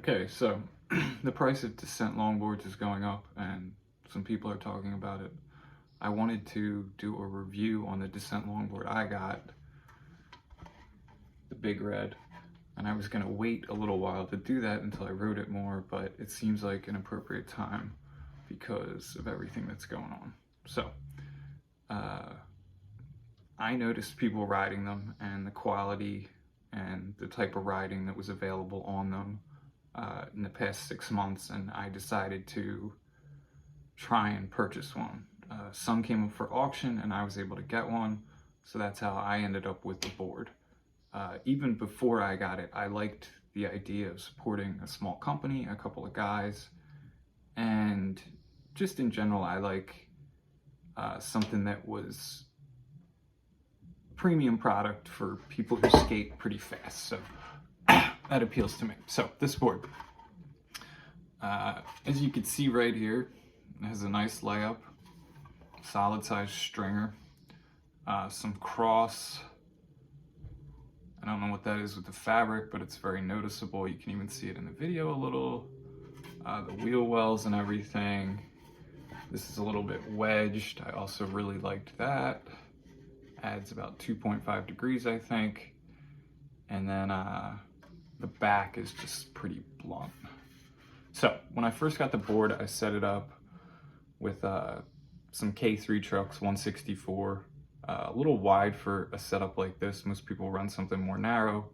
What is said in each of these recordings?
Okay, so the price of Descent longboards is going up and some people are talking about it. I wanted to do a review on the Descent longboard I got, the Big Red, and I was going to wait a little while to do that until I rode it more, but it seems like an appropriate time because of everything that's going on. So, I noticed people riding them and the quality and the type of riding that was available on them in the past 6 months, and I decided to try and purchase one. Some came up for auction and I was able to get one, so that's how I ended up with the board. Even before I got it, I liked the idea of supporting a small company, a couple of guys, and just in general, I like something that was premium product for people who skate pretty fast. So that appeals to me. So this board, as you can see right here, it has a nice layup, solid size stringer, some cross. I don't know what that is with the fabric, but it's very noticeable. You can even see it in the video a little. The wheel wells and everything. This is a little bit wedged. I also really liked that. Adds about 2.5 degrees, I think. And then the back is just pretty blunt. So when I first got the board, I set it up with some K3 trucks, 164. A little wide for a setup like this. Most people run something more narrow,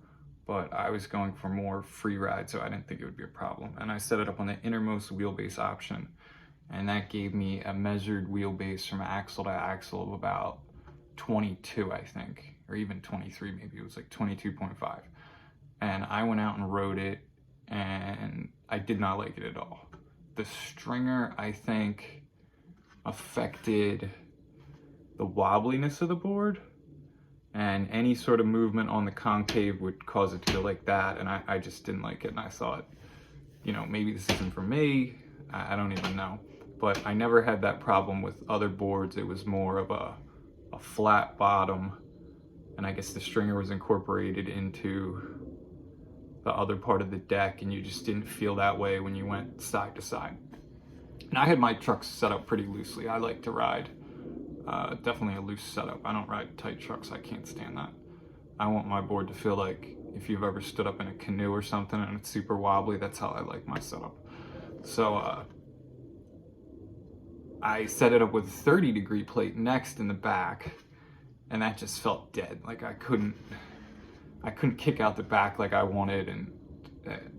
but I was going for more free ride, so I didn't think it would be a problem. And I set it up on the innermost wheelbase option, and that gave me a measured wheelbase from axle to axle of about 22, I think, or even 23, maybe it was like 22.5. And I went out and rode it, and I did not like it at all. The stringer, I think, affected the wobbliness of the board, and any sort of movement on the concave would cause it to go like that, and I just didn't like it, and I thought, you know, maybe this isn't for me. I don't even know. But I never had that problem with other boards. It was more of a flat bottom, and I guess the stringer was incorporated into the other part of the deck, and you just didn't feel that way when you went side to side. And I had my trucks set up pretty loosely. I like to ride definitely a loose setup. I don't ride tight trucks. I can't stand that. I want my board to feel like if you've ever stood up in a canoe or something and it's super wobbly, that's how I like my setup. So I set it up with a 30-degree plate next in the back, and that just felt dead. Like I couldn't kick out the back like I wanted, and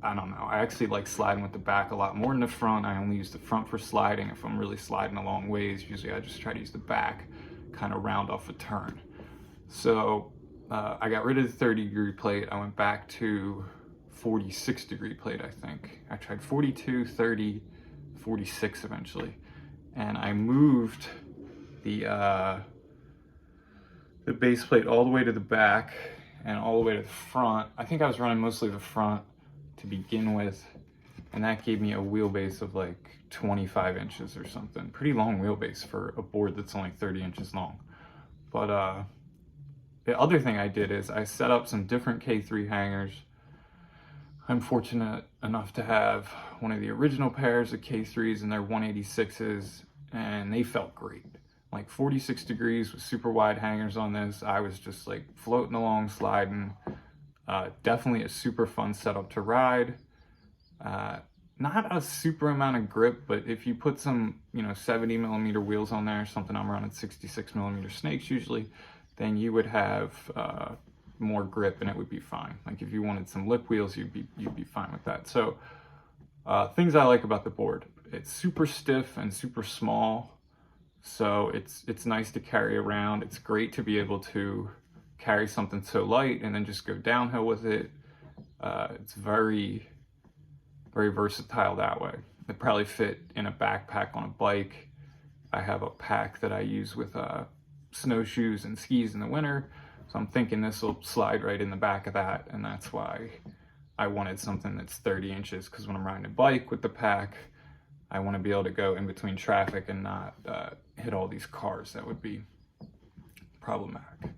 I don't know. I actually like sliding with the back a lot more than the front. I only use the front for sliding. If I'm really sliding a long ways, usually I just try to use the back, kind of round off a turn. So I got rid of the 30-degree plate. I went back to 46-degree plate, I think. I tried 42, 30, 46 eventually. And I moved the base plate all the way to the back and all the way to the front. I think I was running mostly the front to begin with, and that gave me a wheelbase of like 25 inches or something. Pretty long wheelbase for a board that's only 30 inches long. But the other thing I did is I set up some different K3 hangers. I'm fortunate enough to have one of the original pairs of K3s, and they're 186s, and they felt great. Like 46 degrees with super wide hangers on this. I was just like floating along, sliding. Definitely a super fun setup to ride. Not a super amount of grip, but if you put some, 70 millimeter wheels on there or something, I'm running 66 millimeter snakes usually, then you would have more grip and it would be fine. Like if you wanted some lip wheels, you'd be fine with that. So things I like about the board: it's super stiff and super small, so it's nice to carry around. It's great to be able to carry something so light and then just go downhill with it. It's very, very versatile that way. It probably fit in a backpack on a bike. I have a pack that I use with snowshoes and skis in the winter, so I'm thinking this will slide right in the back of that, and that's why I wanted something that's 30 inches, because when I'm riding a bike with the pack, I want to be able to go in between traffic and not hit all these cars. That would be problematic.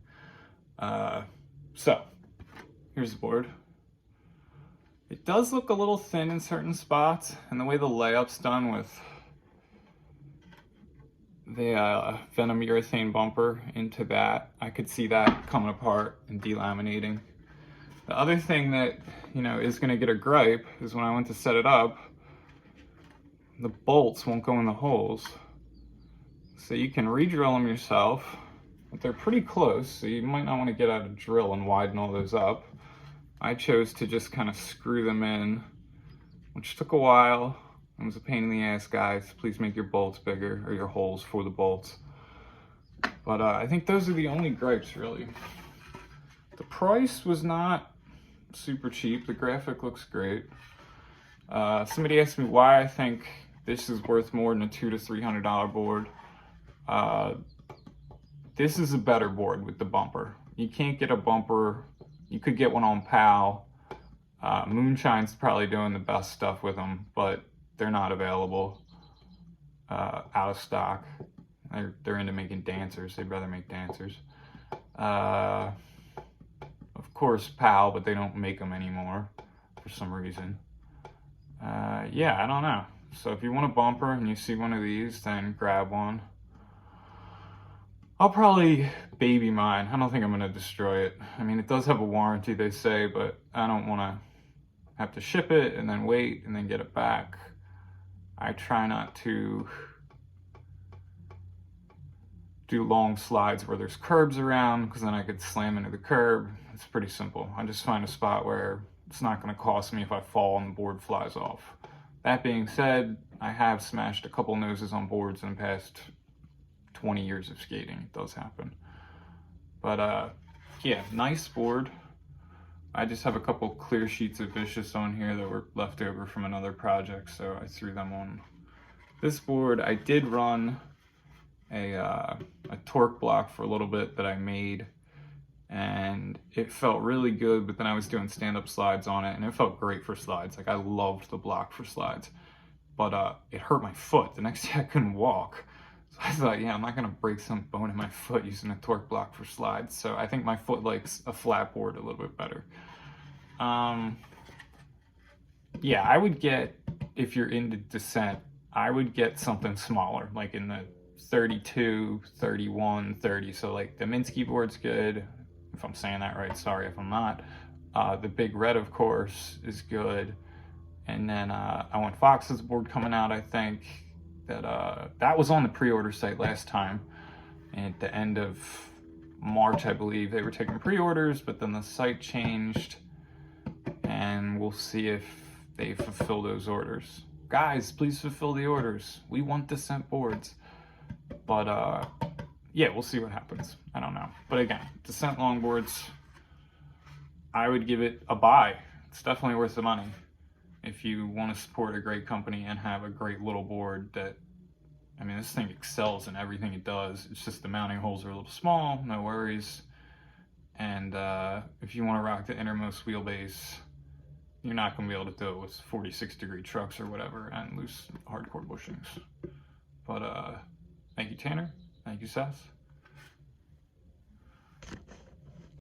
So here's the board. It it does look a little thin in certain spots, and the way the layup's done with the Venom urethane bumper into that, I could see that coming apart and delaminating. The other thing that, you know, is gonna get a gripe is when I went to set it up, the bolts won't go in the holes. So you can re-drill them yourself, but they're pretty close, so you might not want to get out a drill and widen all those up. I chose to just kind of screw them in, which took a while. It was a pain in the ass, guys. Please make your bolts bigger, or your holes for the bolts. But I think those are the only gripes, really. The price was not super cheap. The graphic looks great. Somebody asked me why I think this is worth more than a $200 to $300 board. This is a better board with the bumper. You can't get a bumper. You could get one on PAL. Moonshine's probably doing the best stuff with them, but they're not available, out of stock. They're into making dancers. They'd rather make dancers. Of course, PAL, but they don't make them anymore for some reason. Yeah, I don't know. So if you want a bumper and you see one of these, then grab one. I'll probably baby mine. I don't think I'm going to destroy it. I mean, it does have a warranty, they say, but I don't want to have to ship it and then wait and then get it back. I try not to do long slides where there's curbs around, because then I could slam into the curb. It's pretty simple. I just find a spot where it's not going to cost me if I fall and the board flies off. That being said, I have smashed a couple noses on boards in the past 20 years of skating. It does happen. But yeah, nice board. I just have a couple clear sheets of Vicious on here that were left over from another project, so I threw them on this board. I did run a torque block for a little bit that I made, and it felt really good, but then I was doing stand-up slides on it, and it felt great for slides. Like, I loved the block for slides, but it hurt my foot. The next day I couldn't walk. So I thought, yeah, I'm not gonna break some bone in my foot using a torque block for slides. So I think my foot likes a flat board a little bit better. Yeah, I would get, if you're into descent, I would get something smaller, like in the 32, 31, 30. So like the Minsky board's good, if I'm saying that right, sorry if I'm not. The Big Red, of course, is good. And then I want Fox's board coming out, I think. That was on the pre-order site last time. And at the end of March, I believe, they were taking pre-orders, but then the site changed. And we'll see if they fulfill those orders. Guys, please fulfill the orders. We want Descent boards. But yeah, we'll see what happens. I don't know. But again, Descent longboards, I would give it a buy. It's definitely worth the money if you want to support a great company and have a great little board that, I mean, this thing excels in everything it does. It's just the mounting holes are a little small, no worries. And if you want to rock the innermost wheelbase, you're not going to be able to do it with 46-degree trucks or whatever and loose hardcore bushings. But thank you, Tanner. Thank you, Seth.